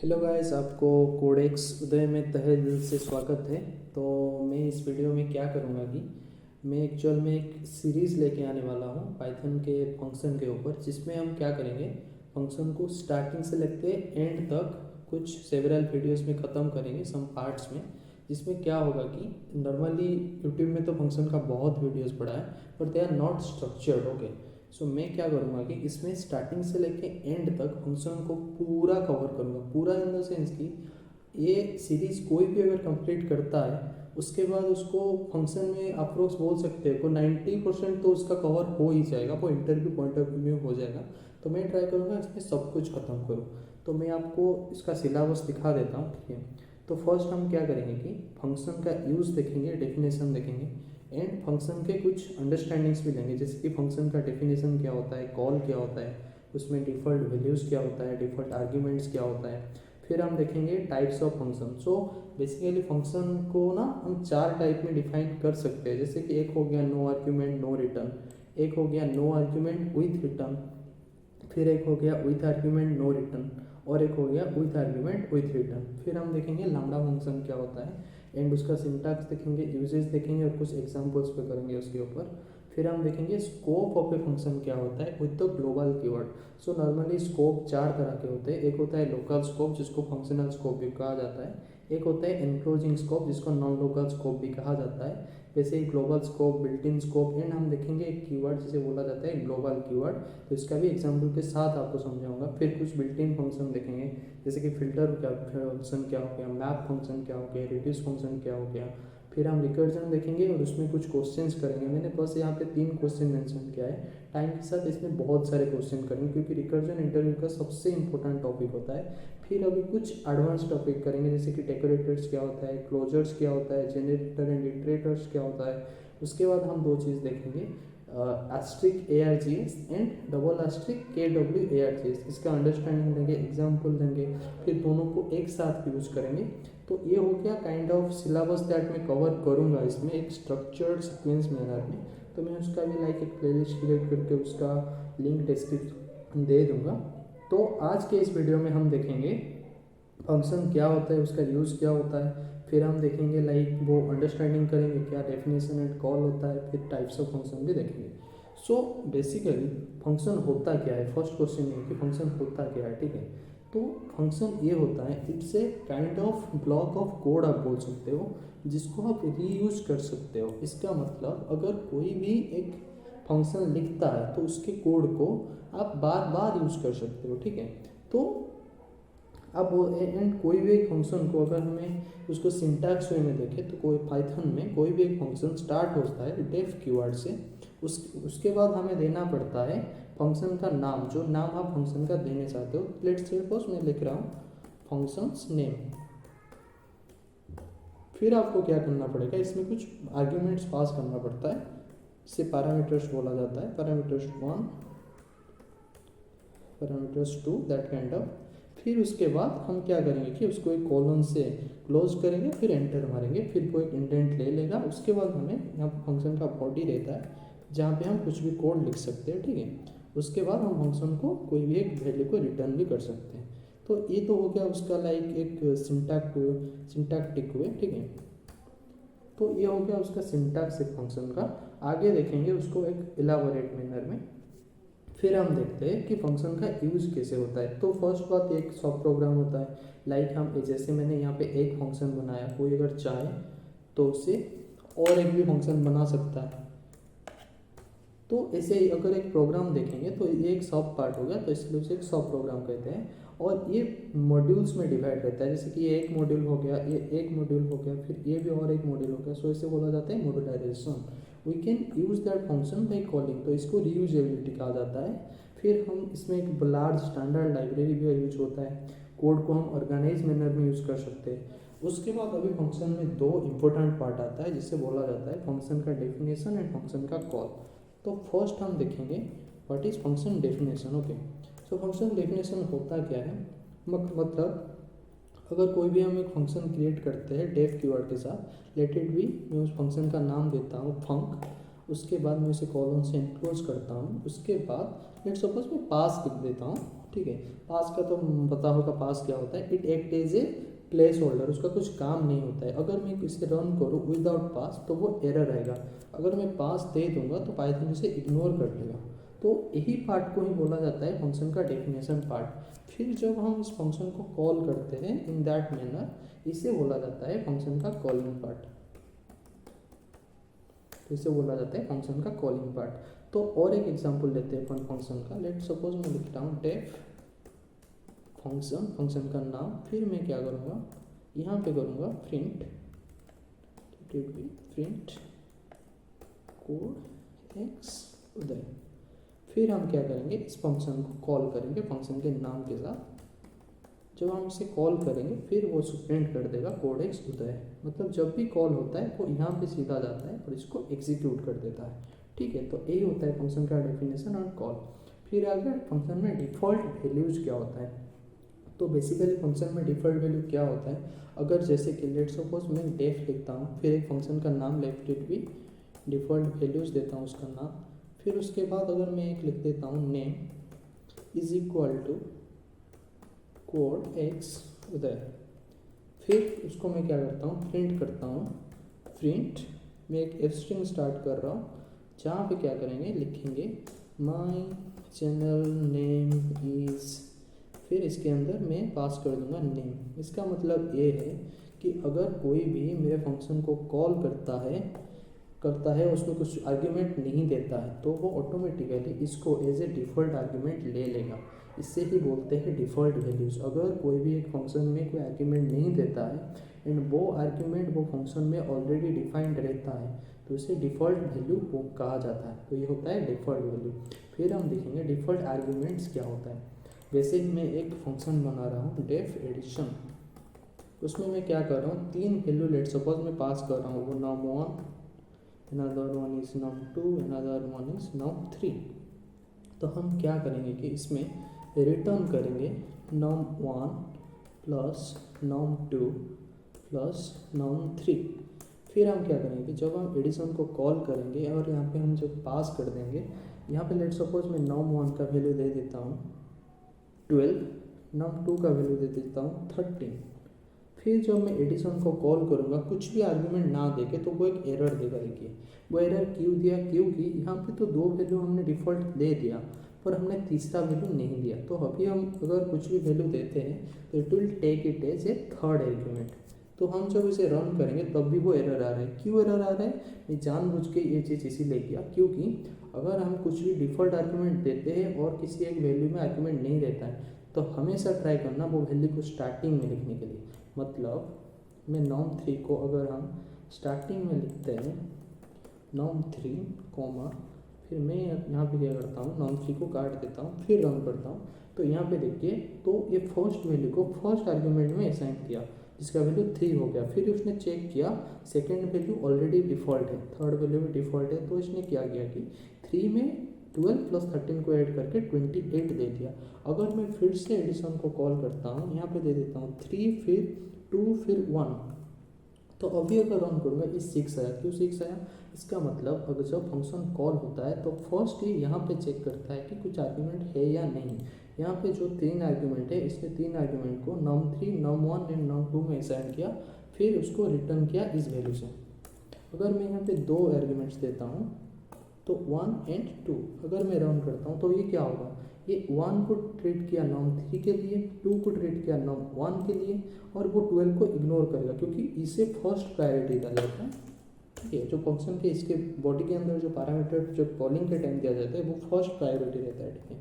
Hello guys, आपको codex उदय में तहे दिल से स्वागत है। तो मैं इस वीडियो में क्या करूँगा कि मैं एक्चुअल में एक सीरीज़ लेके आने वाला हूँ पाइथन के फंक्शन के ऊपर, जिसमें हम क्या करेंगे, फंक्शन को स्टार्टिंग से लेके एंड तक कुछ सेवरल वीडियोस में ख़त्म करेंगे सम पार्ट्स में। जिसमें क्या होगा कि नॉर्मली यूट्यूब में तो फंक्शन का बहुत वीडियोस पड़ा है, but they are not structured. Okay, so मैं क्या करूँगा कि इसमें स्टार्टिंग से लेके एंड तक फंक्शन को पूरा कवर करूँगा। पूरा इन द सेंस कि ये सीरीज़ कोई भी अगर कंप्लीट करता है उसके बाद उसको फंक्शन में अप्रोक्स बोल सकते हैं को 90% तो उसका कवर हो ही जाएगा, वो इंटरव्यू पॉइंट ऑफ व्यू में हो जाएगा। तो मैं ट्राई करूँगा इसमें सब कुछ ख़त्म करूँ। तो मैं आपको इसका सिलेबस दिखा देता हूँ, ठीक है। तो फर्स्ट हम क्या करेंगे कि फंक्शन का यूज़ देखेंगे, डेफिनेशन देखेंगे एंड फंक्शन के कुछ अंडरस्टैंडिंग्स भी लेंगे, जैसे कि फंक्शन का डेफिनेशन क्या होता है, कॉल क्या होता है, उसमें डिफ़ॉल्ट वैल्यूज़ क्या होता है, डिफ़ॉल्ट आर्ग्यूमेंट्स क्या होता है। फिर हम देखेंगे types of function. So basically function को ना हम 4 टाइप में डिफाइन कर सकते हैं, जैसे कि एक हो गया नो आर्ग्यूमेंट नो रिटर्न, एक हो गया नो आर्ग्यूमेंट विथ रिटर्न, फिर एक हो गया विथ आर्ग्यूमेंट नो रिटर्न, और एक हो गया विथ आर्ग्यूमेंट विथ रिटर्न। फिर हम देखेंगे लैम्बडा फंक्शन क्या होता है एंड उसका सिंटैक्स देखेंगे, यूजेस देखेंगे और कुछ एग्जांपल्स पे करेंगे उसके ऊपर। फिर हम देखेंगे स्कोप ऑफ ए फंक्शन क्या होता है with the global keyword. So normally scope 4 तरह के होते हैं। एक होता है लोकल स्कोप जिसको फंक्शनल स्कोप भी कहा जाता है, एक होता है एनक्लोजिंग स्कोप जिसको नॉन लोकल स्कोप भी कहा जाता है, वैसे ही global scope, built in scope and हम देखेंगे एक कीवर्ड जिसे बोला जाता है ग्लोबल कीवर्ड। तो इसका भी एग्जांपल के साथ आपको समझाऊंगा। फिर कुछ बिल्ट इन फंक्शन देखेंगे, जैसे कि फिल्टर क्या फंक्शन क्या हो गया, मैप फंक्शन क्या हो गया, रिड्यूस फंक्शन क्या हो गया। फिर हम रिकर्जन देखेंगे और उसमें कुछ क्वेश्चंस करेंगे। मैंने बस यहाँ पे 3 क्वेश्चन मेंशन किया है, टाइम के साथ इसमें बहुत सारे क्वेश्चन करेंगे क्योंकि रिकर्जन इंटरव्यू का सबसे इंपॉर्टेंट टॉपिक होता है। फिर अभी कुछ एडवांस टॉपिक करेंगे, जैसे कि डेकोरेटर्स क्या होता है, क्लोजर्स क्या होता है, जनरेटर एंड इटरेटर्स क्या होता है। उसके बाद हम 2 चीज़ देखेंगे, asterisk ARGS and double asterisk KWARGS। इसका अंडरस्टैंडिंग देंगे, एग्जाम्पल देंगे, फिर दोनों को एक साथ यूज करेंगे। तो ये हो गया काइंड ऑफ सिलेबस दैट मैं कवर करूँगा इसमें एक स्ट्रक्चर्ड सीक्वेंस मैनर में। तो मैं उसका भी लाइक एक प्लेलिस्ट क्रिएट करके उसका लिंक डिस्क्रिप्शन दे दूँगा। तो आज के इस वीडियो में हम देखेंगे फंक्शन क्या होता है, उसका यूज़ क्या होता है, फिर हम देखेंगे लाइक वो अंडरस्टैंडिंग करेंगे क्या डेफिनेशन एंड कॉल होता है, फिर टाइप्स ऑफ फंक्शन भी देखेंगे। सो बेसिकली फंक्शन होता क्या है, फर्स्ट क्वेश्चन ये कि फंक्शन होता क्या है, ठीक है। तो फंक्शन ये होता है, it's a kind of block of code आप बोल सकते हो, जिसको आप रीयूज कर सकते हो। इसका मतलब अगर कोई भी एक फंक्शन लिखता है तो उसके कोड को आप बार बार यूज कर सकते हो, ठीक है। तो अब वो एंड कोई भी एक फंक्शन को अगर हमें उसको सिंटैक्स वे में देखें तो कोई पाइथन में कोई भी एक फंक्शन स्टार्ट होता है डेफ कीवर्ड से, उसके बाद हमें देना पड़ता है फंक्शन का नाम, जो नाम आप फंक्शन का देने चाहते हो। लेट्स सपोज मैं लिख रहा हूँ फंक्शंस नेम। फिर आपको क्या करना पड़ेगा, इसमें कुछ आर्ग्यूमेंट्स पास करना पड़ता है, इसे पैरामीटर्स बोला जाता है, parameters 1, parameters 2, that kind of. फिर उसके बाद हम क्या करेंगे कि उसको एक कॉलन से क्लोज करेंगे, फिर एंटर मारेंगे, फिर वो एक इंडेंट ले लेगा। उसके बाद हमें यहाँ पर फंक्शन का बॉडी रहता है जहाँ पे हम कुछ भी कोड लिख सकते हैं, ठीक है। उसके बाद हम फंक्शन को कोई भी एक वैल्यू को रिटर्न भी कर सकते हैं। तो ये तो हो गया उसका लाइक एक सिंटैक्टिक वे, ठीक है। तो ये हो गया उसका सिंटैक्स एक फंक्शन का। आगे देखेंगे उसको एक इलाबोरेट मैनर में। फिर हम देखते हैं कि फंक्शन का यूज कैसे होता है। तो फर्स्ट बात एक सब प्रोग्राम होता है, लाइक हम जैसे मैंने यहाँ पे एक फंक्शन बनाया, कोई अगर चाहे तो उससे और एक भी फंक्शन बना सकता है। तो ऐसे ही अगर एक प्रोग्राम देखेंगे तो ये एक सब पार्ट हो गया, तो इसलिए उसे एक सब प्रोग्राम कहते हैं। और ये मॉड्यूल्स में डिवाइड रहता है, जैसे कि ये एक मॉड्यूल हो गया, ये एक मॉड्यूल हो गया, फिर ये भी और एक मॉड्यूल हो गया। सो इसे बोला जाता है modularisation. We can use that function by calling, तो इसको रीयूजेबिलिटी कहा जाता है। फिर हम इसमें एक लार्ज स्टैंडर्ड लाइब्रेरी भी यूज होता है, कोड को हम ऑर्गेनाइज मैनर में यूज़ कर सकते हैं। उसके बाद अभी फंक्शन में 2 इंपॉर्टेंट पार्ट आता है जिससे बोला जाता है फंक्शन का डेफिनेशन एंड फंक्शन का कॉल। तो फर्स्ट हम देखेंगे what is function definition. Okay, so function definition होता क्या है, मतलब अगर कोई भी हम एक फंक्शन क्रिएट करते हैं डेफ कीवर्ड के साथ, लेट इट बी, मैं उस फंक्शन का नाम देता हूँ फंक, उसके बाद मैं उसे कॉलन से एनक्लोज करता हूँ। उसके बाद लेट्स सपोज मैं पास लिख देता हूँ, ठीक है। पास का तो पता होगा पास क्या होता है, it act as a placeholder, उसका कुछ काम नहीं होता है। अगर मैं इसे रन करूँ विदाउट पास तो वो एरर आएगा। अगर मैं पास दे दूंगा तो पाइथन इसे इग्नोर कर लेगा। तो यही पार्ट को ही बोला जाता है फंक्शन का डेफिनेशन पार्ट। फिर जब हम इस फंक्शन को कॉल करते हैं इन दैट मैनर, इसे बोला जाता है फंक्शन का कॉलिंग पार्ट। इसे बोला जाता है फंक्शन का कॉलिंग पार्ट। तो और एक एग्जांपल लेते हैं अपन फंक्शन का। लेट सपोज मैं लिखता हूँ डेफ फंक्शन, फंक्शन का नाम। फिर मैं क्या करूँगा, यहाँ पे करूँगा प्रिंट कोड एक्स उदय। फिर हम क्या करेंगे, इस फंक्शन को कॉल करेंगे फंक्शन के नाम के साथ। जब हम इसे कॉल करेंगे फिर वो प्रिंट कर देगा कोड एक्स उदय। मतलब जब भी कॉल होता है वो यहाँ पे सीधा जाता है और इसको एग्जीक्यूट कर देता है, ठीक है। तो यही होता है फंक्शन का डेफिनेशन और कॉल। फिर अगर फंक्शन में डिफ़ॉल्ट वैल्यूज क्या होता है, तो बेसिकली फंक्शन में डिफ़ॉल्ट वैल्यू क्या होता है, अगर जैसे कि लेट सपोज मैं डेफ लिखता हूँ, फिर एक फंक्शन का नाम late it B, default values देता हूँ उसका नाम। फिर उसके बाद अगर मैं एक लिख देता हूँ name is equal to code X Uday. फिर उसको मैं क्या करता हूँ, प्रिंट करता हूँ। प्रिंट मैं एक एफ स्ट्रिंग स्टार्ट कर रहा हूँ, जहाँ पे क्या करेंगे, लिखेंगे माई चैनल नेम इज़, फिर इसके अंदर मैं पास कर दूंगा नेम। इसका मतलब ये है कि अगर कोई भी मेरे फंक्शन को कॉल करता है उसमें कुछ आर्ग्यूमेंट नहीं देता है, तो वो ऑटोमेटिकली इसको एज ए डिफ़ॉल्ट आर्ग्यूमेंट ले लेगा। इससे ही बोलते हैं डिफ़ॉल्ट वैल्यूज़। अगर कोई भी एक फंक्शन में कोई आर्ग्यूमेंट नहीं देता है एंड वो आर्ग्यूमेंट वो फंक्शन में ऑलरेडी डिफाइंड रहता है, तो इसे डिफ़ॉल्ट वैल्यू कहा जाता है। तो ये होता है डिफ़ॉल्ट वैल्यू। फिर हम देखेंगे डिफ़ॉल्ट आर्ग्यूमेंट्स क्या होता है। वैसे ही मैं एक फंक्शन बना रहा हूँ डेफ एडिशन, उसमें मैं क्या कर रहा हूँ, 3 वैल्यू लेट सपोज मैं पास कर रहा हूँ, वो num1, another one is num2, another one is num3। तो हम क्या करेंगे कि इसमें रिटर्न करेंगे num1 plus num2 plus num3। फिर हम क्या करेंगे, जब हम एडिशन को कॉल करेंगे और यहाँ पे हम जब पास कर देंगे, यहाँ पे लेट सपोज मैं num1 का वैल्यू दे देता हूँ 12, num2 का वैल्यू दे देता हूँ 13। फिर जब मैं एडिशन को कॉल करूँगा कुछ भी आर्ग्यूमेंट ना देके, तो वो एक एरर देगा। देखिए वो एरर क्यों दिया, क्योंकि यहाँ पे तो 2 वैल्यू हमने डिफ़ॉल्ट दे दिया पर हमने तीसरा वैल्यू नहीं दिया। तो अभी हम अगर कुछ भी वैल्यू देते हैं तो it will take it as a third argument. तो हम जब इसे रन करेंगे तब भी वो एरर आ रहा है। क्यों एरर आ रहा है, मैं जानबूझ के ये चीज़ इसीलिए किया क्योंकि अगर हम कुछ भी डिफ़ॉल्ट आर्ग्यूमेंट देते हैं और किसी एक वैल्यू में आर्ग्यूमेंट नहीं रहता है, तो हमेशा ट्राई करना वो वैल्यू को स्टार्टिंग में लिखने के लिए। मतलब मैं num3 को अगर हम स्टार्टिंग में लिखते हैं num3 कॉमा, फिर मैं यहाँ पे क्या करता हूँ, num3 को काट देता हूँ, फिर रन करता हूँ। तो यहाँ पे देखिए, तो ये फर्स्ट वैल्यू को फर्स्ट आर्ग्यूमेंट में असाइन किया जिसका वैल्यू 3 हो गया। फिर उसने चेक किया सेकेंड वैल्यू ऑलरेडी डिफ़ॉल्ट है, थर्ड वैल्यू भी डिफ़ॉल्ट है, तो इसने क्या किया कि 3 में 12 प्लस 13 को ऐड करके 28 दे दिया। अगर मैं फिर से एडिशन को कॉल करता हूँ, यहाँ पे दे देता हूँ 3 फिर 2 फिर 1, तो अभी अगर रन करूँगा ये 6 आया। क्यों 6 आया, इसका मतलब अगर जब फंक्शन कॉल होता है तो फर्स्ट ये यहाँ पे चेक करता है कि कुछ आर्ग्यूमेंट है या नहीं। यहाँ पे जो 3 आर्ग्यूमेंट है, इसने 3 आर्ग्यूमेंट को num3 num1 एंड num2 में असाइन किया, फिर उसको रिटर्न किया इस वैल्यू से। अगर मैं यहाँ पे 2 आर्ग्यूमेंट्स देता हूँ तो 1 एंड 2, अगर मैं रन करता हूँ तो ये क्या होगा, ये 1 को ट्रीट किया num3 के लिए, 2 को ट्रीट किया num1 के लिए, और वो 12 को इग्नोर करेगा क्योंकि इसे फर्स्ट प्रायोरिटी दिया जाता है। ठीक है, जो फंक्शन के इसके बॉडी के अंदर जो पैरामीटर जो कॉलिंग के टाइम दिया जाता है वो फर्स्ट प्रायोरिटी रहता है। ठीक है,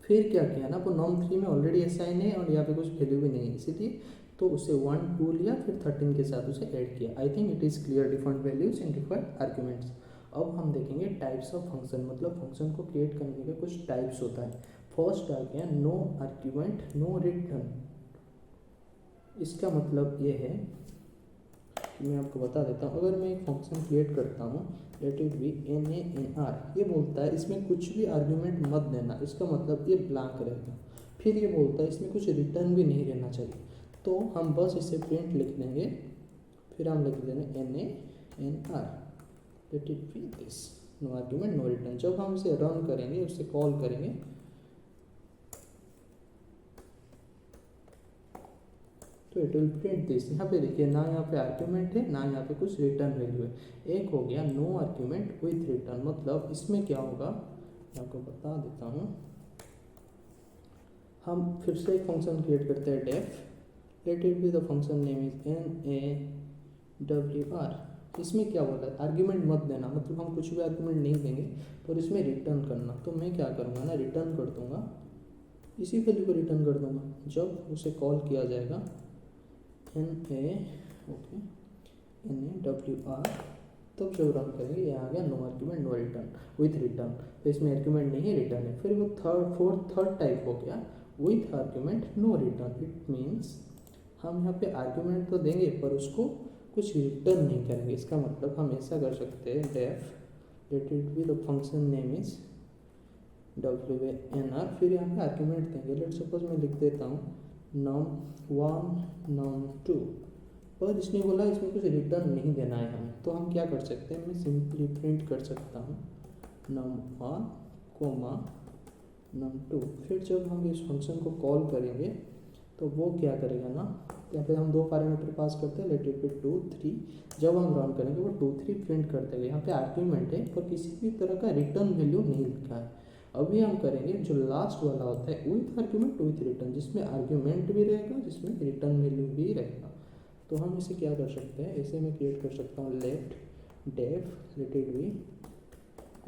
फिर क्या किया ना, वो num3 में ऑलरेडी असाइन है और यहाँ पे कुछ वैल्यू भी नहीं है, इसीलिए तो उसे 1 2 लिया, फिर 13 के साथ उसे ऐड किया। I think it is clear, different values and different arguments. अब हम देखेंगे टाइप्स ऑफ फंक्शन, मतलब फंक्शन को क्रिएट करने के कुछ टाइप्स होता है। फर्स्ट आ गया नो आर्ग्यूमेंट नो रिटर्न। इसका मतलब ये है कि मैं आपको बता देता हूँ, अगर मैं एक फंक्शन क्रिएट करता हूँ लेट इट बी NANR, ये बोलता है इसमें कुछ भी आर्ग्यूमेंट मत देना, इसका मतलब ये ब्लैंक रहेगा। फिर ये बोलता है इसमें कुछ रिटर्न भी नहीं रहना चाहिए, तो हम बस इसे प्रिंट लिख देंगे, फिर हम लिख देंगे NANR। Let it be this, no argument no return. जब हम इसे रन करेंगे, उसे कॉल करेंगे, तो इट विल प्रिंट दिस। यहाँ पे देखिए ना यहाँ पे आर्ग्यूमेंट है ना यहाँ पे कुछ रिटर्न वैल्यू है। एक हो गया नो आर्ग्यूमेंट विथ रिटर्न, मतलब इसमें क्या होगा मैं आपको बता देता हूँ। हम फिर से एक फंक्शन क्रिएट करते हैं def, let it be the function name is NAWR। इसमें क्या बोला है, आर्ग्यूमेंट मत देना, मतलब हम कुछ भी आर्ग्यूमेंट नहीं देंगे और इसमें रिटर्न करना। तो मैं क्या करूँगा ना, रिटर्न कर दूँगा, इसी वैल्यू को रिटर्न कर दूँगा जब उसे कॉल किया जाएगा NAWR। तब जब रन करेंगे ये आ गया no argument no return with return. तो इसमें आर्ग्यूमेंट नहीं है, रिटर्न है। फिर वो थर्ड टाइप हो गया with argument no return. It means हम यहाँ पे आर्ग्यूमेंट तो देंगे पर उसको कुछ रिटर्न नहीं करेंगे। इसका मतलब हम ऐसा कर सकते हैं, def let it be the function name is WNR, फिर यहाँ पे आर्ग्यूमेंट देंगे। लेट सपोज मैं लिख देता हूँ num1 num2, पर इसने बोला इसमें कुछ रिटर्न नहीं देना है हमें। तो हम क्या कर सकते हैं, मैं सिंपली प्रिंट कर सकता हूँ num1 num2। फिर जब हम इस फंक्शन को कॉल करेंगे तो वो क्या करेगा ना, यहाँ पे हम दो पैरामीटर पास करते हैं, लेट इट बी 2 3। जब हम रन करेंगे वो 2 3 प्रिंट कर देगा। यहाँ पे आर्ग्यूमेंट है पर किसी भी तरह का रिटर्न वैल्यू नहीं लिखा है। अभी हम करेंगे जो लास्ट वाला होता है विथ आर्ग्यूमेंट विथ रिटर्न, जिसमें आर्ग्यूमेंट भी रहेगा, जिसमें रिटर्न वैल्यू भी रहेगा। तो हम इसे क्या कर सकते हैं, ऐसे मैं क्रिएट कर सकता हूँ let def let it be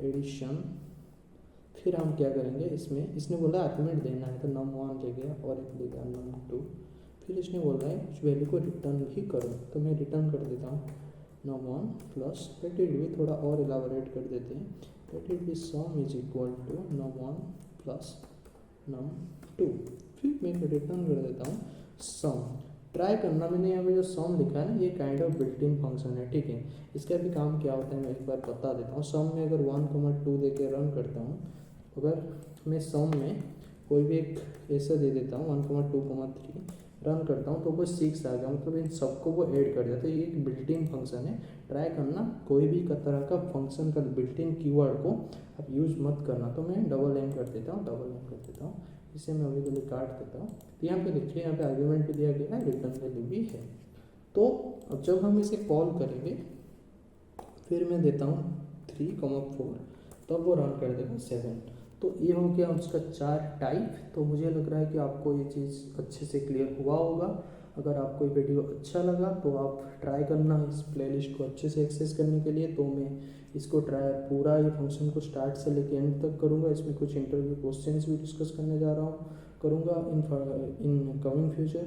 addition. फिर हम क्या करेंगे, इसमें इसने बोला आर्ग्यूमेंट देना है तो num1 ले गया और एक ले गया num2। फिर इसने बोल रहा है कुछ वैल्यू को रिटर्न भी करो, तो मैं रिटर्न कर देता हूँ num1 plus late it B, थोड़ा और एलाबोरेट कर देते हैं, let it be sum is equal to num1 plus num2। फिर मैं रिटर्न कर देता हूँ सम। ट्राई करना, मैंने यहाँ पे जो सम लिखा है ना, ये kind of built in function है, ठीक है। इसका भी काम क्या होता है मैं एक बार बता देता हूँ। सम में अगर 1,2 दे के रन करता हूँ, अगर मैं सम में कोई भी एक ऐसा दे देता हूँ 1,2,3 रन करता हूँ तो वो 6 आ गया, मतलब इन सबको वो ऐड कर दिया। तो ये एक बिल्ट इन फंक्शन है। ट्राई करना, कोई भी तरह का फंक्शन का बिल्ट इन कीवर्ड को आप यूज़ मत करना। तो मैं डबल एम कर देता हूँ, इसे मैं अभी के लिए काट देता हूँ। तो यहाँ पे देखिए, यहाँ पे आर्ग्यूमेंट भी दिया गया है, रिटर्न वैल्यू भी है। तो अब जब हम इसे कॉल करेंगे, फिर मैं देता हूँ 3,4, तब वो रन कर देगा 7। तो ये हो गया उसका 4 टाइप। तो मुझे लग रहा है कि आपको ये चीज़ अच्छे से क्लियर हुआ होगा। अगर आपको ये वीडियो अच्छा लगा तो आप ट्राई करना इस प्लेलिस्ट को अच्छे से एक्सेस करने के लिए। तो मैं इसको पूरा ये फंक्शन को स्टार्ट से लेके एंड तक करूँगा। इसमें कुछ इंटरव्यू क्वेश्चंस भी डिस्कस करने जा रहा हूँ, करूँगा इन कमिंग फ्यूचर।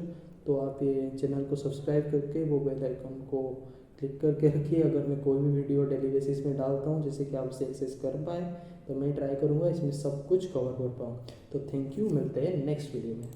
तो आप ये चैनल को सब्सक्राइब करके वो बेल आइकन को क्लिक करके रखिए। अगर मैं कोई भी वीडियो डेली बेसिस में डालता हूँ जिससे कि आप उसे एक्सेस कर पाए, तो मैं ट्राई करूँगा इसमें सब कुछ कवर कर पाऊँ। तो थैंक यू, मिलते हैं नेक्स्ट वीडियो में।